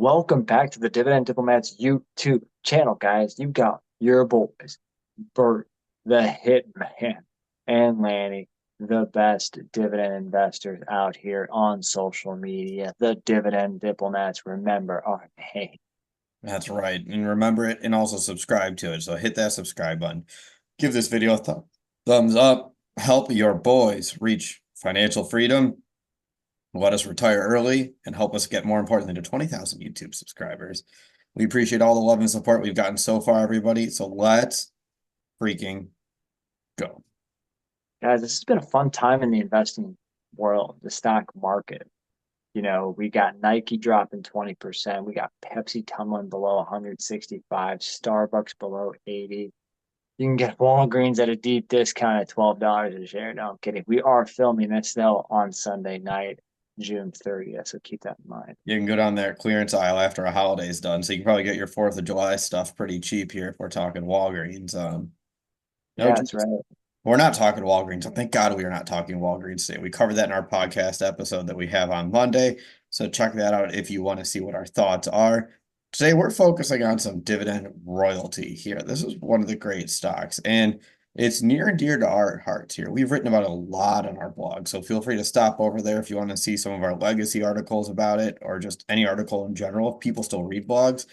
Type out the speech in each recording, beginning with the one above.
Welcome back to the Dividend Diplomats YouTube channel, guys. You got your boys, Bert, the Hitman, and Lanny, the best dividend investors out here on social media. The Dividend Diplomats, remember our name. That's right. And remember it and also subscribe to it. So hit that subscribe button. Give this video a thumbs up. Help your boys reach financial freedom. Let us retire early and help us get more importantly to 20,000 YouTube subscribers. We appreciate all the love and support we've gotten so far, everybody. So let's freaking go. Guys, this has been a fun time in the investing world, the stock market. We got Nike dropping 20%. We got Pepsi tumbling below 165, Starbucks below 80. You can get Walgreens at a deep discount at $12 a share. No, I'm kidding. We are filming this though on Sunday night, June 30th. So keep that in mind. You can go down there clearance aisle after a holiday's done. So you can probably get your 4th of July stuff pretty cheap here if we're talking Walgreens. No, Yeah, that's right. we're not talking Walgreens. So thank God we are not talking Walgreens today. We covered that in our podcast episode that we have on Monday. So check that out if you want to see what our thoughts are. Today we're focusing on some dividend royalty here. This is one of the great stocks, and it's near and dear to our hearts here. We've written about it a lot on our blog, so feel free to stop over there if you want to see some of our legacy articles about it or just any article in general. If people still read blogs.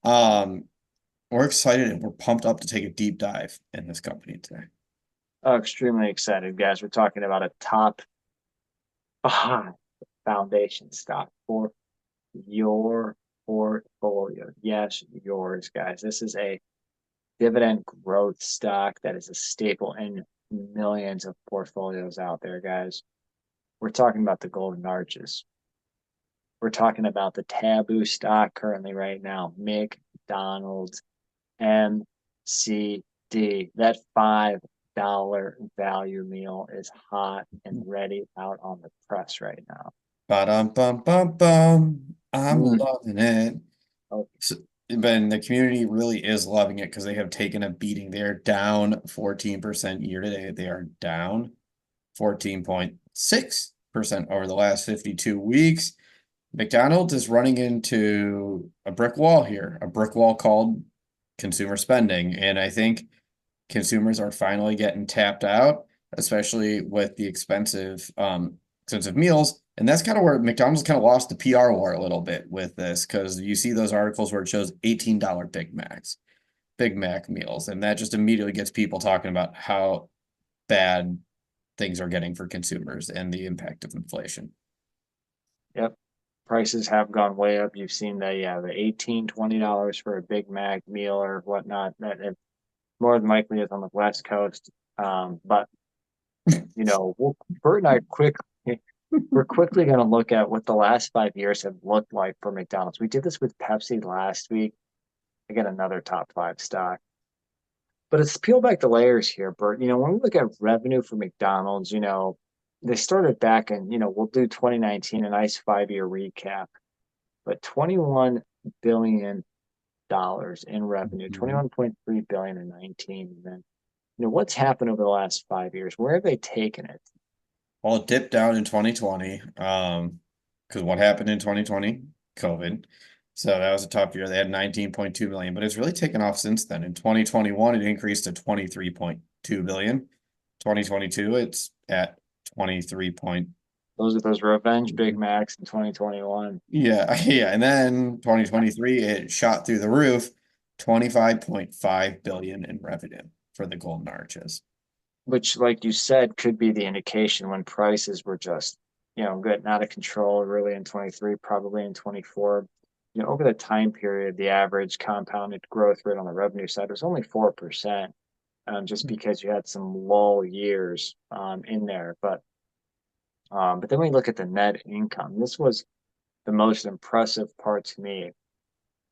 We're excited and we're pumped up to take a deep dive in this company today. Oh, extremely excited, guys. We're talking about a top five foundation stock for your portfolio. Yes, yours, guys. This is a dividend growth stock that is a staple in millions of portfolios out there, guys. We're talking about the golden arches. We're talking about the taboo stock currently right now, McDonald's MCD. That $5 value meal is hot and ready out on the press right now. Ba-dum bum bum bum. I'm Mm. loving it. Oh, So, but the community really is loving it because they have taken a beating. They're down 14% year to date. They are down 14.6% over the last 52 weeks. McDonald's is running into a brick wall here, a brick wall called consumer spending. And I think consumers are finally getting tapped out, especially with the expensive meals. And that's kind of where McDonald's kind of lost the PR war a little bit with this, because you see those articles where it shows $18 Big Mac meals, and that just immediately gets people talking about how bad things are getting for consumers and the impact of inflation. yep. Prices have gone way up. You've seen the $18, $20 for a Big Mac meal or whatnot. That it more than likely is on the West Coast. But Bert and I we're quickly going to look at what the last 5 years have looked like for McDonald's. We did this with Pepsi last week. Again, another top five stock. But it's peel back the layers here, Bert. When we look at revenue for McDonald's, they started back in, we'll do 2019, a nice 5 year recap, but $21 billion in revenue, Mhm. 21.3 billion in 19. And then, what's happened over the last 5 years? Where have they taken it? Well, it dipped down in 2020, because what happened in 2020? COVID. So that was a tough year. They had 19.2 million, but it's really taken off since then. In 2021, it increased to 23.2 billion. 2022, it's at 23 point. Those are those revenge Big Macs in 2021. Yeah, yeah. And then 2023, it shot through the roof, 25.5 billion in revenue for the Golden Arches. Which, like you said, could be the indication when prices were just, getting out of control really in 23, probably in 24. Over the time period, the average compounded growth rate on the revenue side was only 4%, just because you had some lull years in there. But then we look at the net income. This was the most impressive part to me.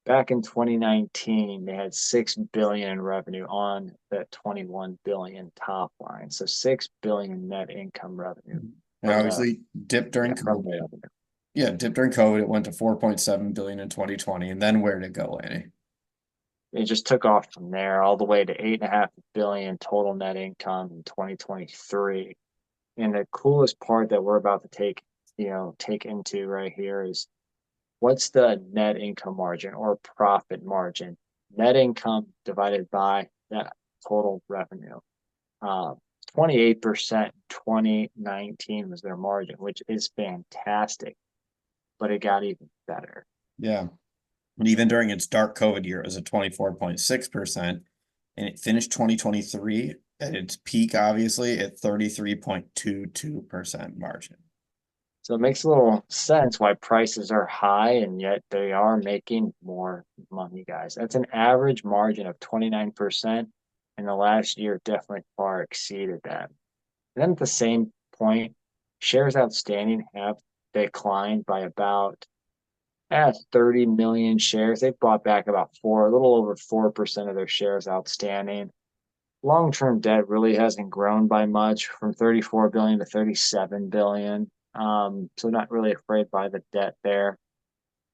Back in 2019, they had 6 billion in revenue on that 21 billion top line. So 6 billion net income revenue And from the obviously dipped during from the COVID. revenue. Yeah, dipped during COVID. It went to 4.7 billion in 2020. And then where did it go, Annie? It just took off from there all the way to 8.5 billion total net income in 2023. And the coolest part that we're about to take into right here is what's the net income margin or profit margin? Net income divided by that total revenue. Uh, 28% 2019 was their margin, which is fantastic, but it got even better. Yeah. And even during its dark COVID year, it was at 24.6%. And it finished 2023 at its peak, obviously, at 33.22% margin. So it makes a little sense why prices are high and yet they are making more money, guys. That's an average margin of 29%, and the last year definitely far exceeded that. And then at the same point, shares outstanding have declined by about 30 million shares. They've bought back about a little over 4% of their shares outstanding. Long-term debt really hasn't grown by much, from 34 billion to 37 billion. So not really afraid by the debt there.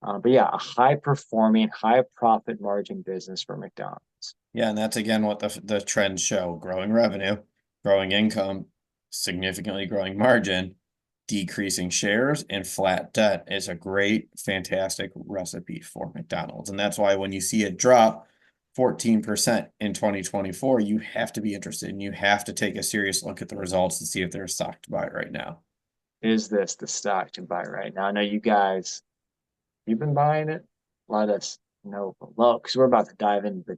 But yeah, a high performing, high profit margin business for McDonald's. Yeah, and that's again what the trends show: growing revenue, growing income, significantly growing margin, decreasing shares, and flat debt is a great, fantastic recipe for McDonald's. And that's why when you see it drop 14% in 2024, you have to be interested and you have to take a serious look at the results to see if they're a stock to buy right now. Is this the stock to buy right now? I know you guys, you've been buying it. Let us know below, because we're about to dive into the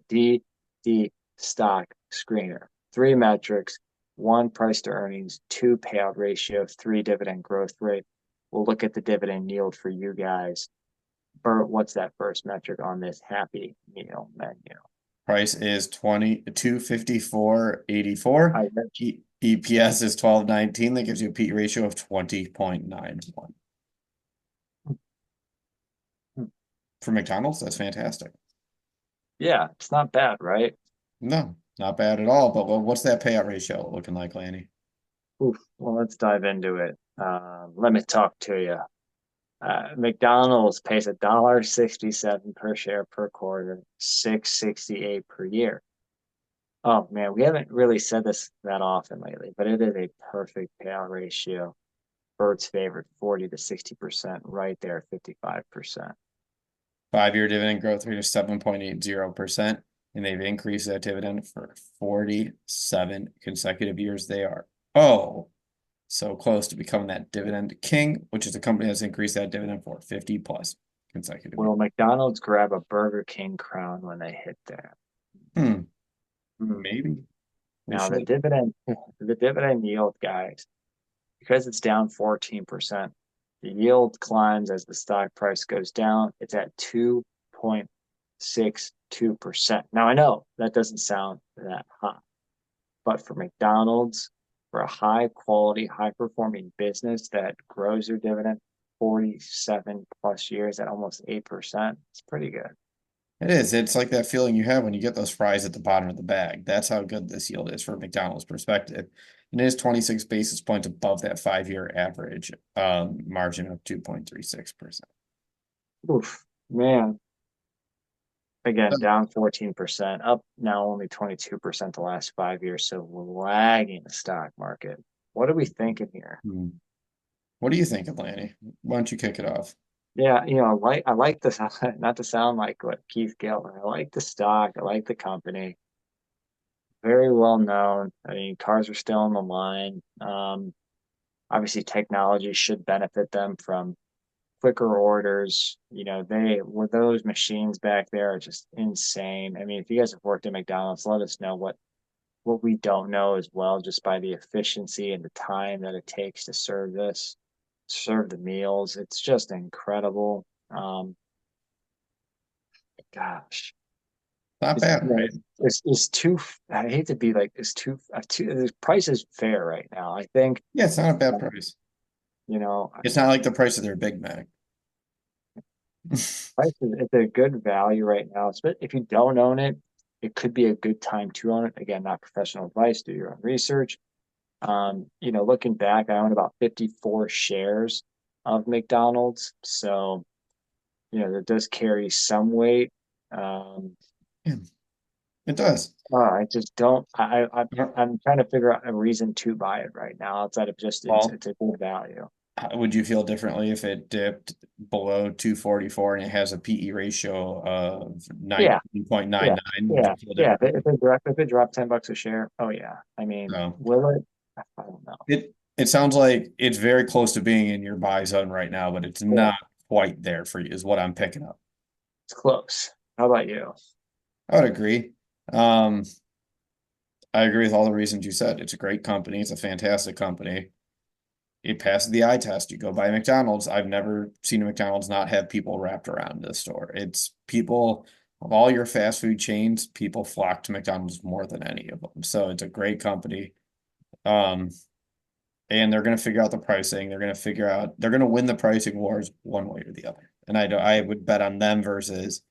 DD stock screener. 3 metrics: 1, price to earnings; 2, payout ratio; 3, dividend growth rate. We'll look at the dividend yield for you guys. Bert, what's that first metric on this Happy Meal menu? Price is 254.84. I EPS is 12.19. That gives you a P ratio of 20.91. For McDonald's, that's fantastic. Yeah, it's not bad, right? No, not bad at all. But what's that payout ratio looking like, Lanny? Oof. Well, let's dive into it. Let me talk to you. McDonald's pays $1.67 per share per quarter, 668 per year. Oh man, we haven't really said this that often lately, but it is a perfect payout ratio. Bert's favorite, 40 to 60%, right there, 55%. 5-year dividend growth rate of 7.80%. And they've increased that dividend for 47 consecutive years. They are so close to becoming that dividend king, which is a company that's increased that dividend for 50 plus consecutive years. Will McDonald's grab a Burger King crown when they hit there? Hmm, maybe. Now the dividend yield, guys, because it's down 14%, the yield climbs as the stock price goes down. It's at 2.62%. Now I know that doesn't sound that high, but for McDonald's, for a high quality, high performing business that grows their dividend 47 plus years at almost 8%, it's pretty good. It is. It's like that feeling you have when you get those fries at the bottom of the bag. That's how good this yield is from McDonald's perspective. And it is 26 basis points above that 5-year average margin of 2.36%. Oof, man. Again, down 14%, up now only 22% the last 5 years. So we're lagging the stock market. What are we thinking here? What do you think, Lanny? Why don't you kick it off? Yeah, I like this, not to sound like what Keith Gilman. I like the stock, I like the company. Very well known. I mean, cars are still on the line. Obviously technology should benefit them from quicker orders. They were those machines back there are just insane. I mean, if you guys have worked at McDonald's, let us know what we don't know as well, just by the efficiency and the time that it takes to serve the meals. It's just incredible. Gosh, Not it's, bad, right? it's too. I hate to be like it's too. The price is fair right now. I think. Yeah, it's not a bad um, price. You know, It's not like the price of their Big Mac. price is it's a good value right now. But if you don't own it, it could be a good time to own it. Again, not professional advice. Do your own research. Looking back, I own about 54 shares of McDonald's. So, that does carry some weight. Um, Yeah, it does. I just don't. Yeah. I'm trying to figure out a reason to buy it right now outside of just it's Well, it's a good value. Would you feel differently if it dipped below 244 and it has a PE ratio of Yeah, yeah, 19.99? Would yeah, you feel yeah. different? If it dropped $10 a share, oh yeah. I mean, No. will it? I don't know. It sounds like it's very close to being in your buy zone right now, but it's Yeah, not quite there for you, is what I'm picking up. it's close. How about you? I would agree. Um, I agree with all the reasons you said. It's a great company. It's a fantastic company. It passes the eye test. You go by McDonald's. I've never seen a McDonald's not have people wrapped around the store. It's people of all your fast food chains, people flock to McDonald's more than any of them. So it's a great company. Um, and they're going to figure out the pricing. They're going to win the pricing wars one way or the other. And I would bet on them versus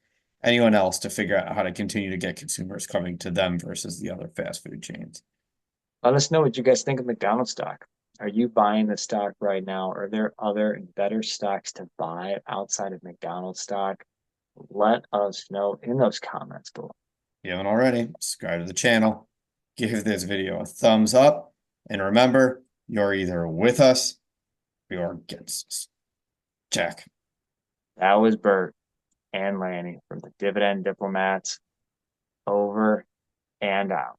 anyone else to figure out how to continue to get consumers coming to them versus the other fast food chains. Let us know what you guys think of McDonald's stock. Are you buying the stock right now? Are there other and better stocks to buy outside of McDonald's stock? Let us know in those comments below. If you haven't already, subscribe to the channel, give this video a thumbs up, and remember, you're either with us or you're against us. Jack. That was Bert and Lanny from the Dividend Diplomats. Over and out.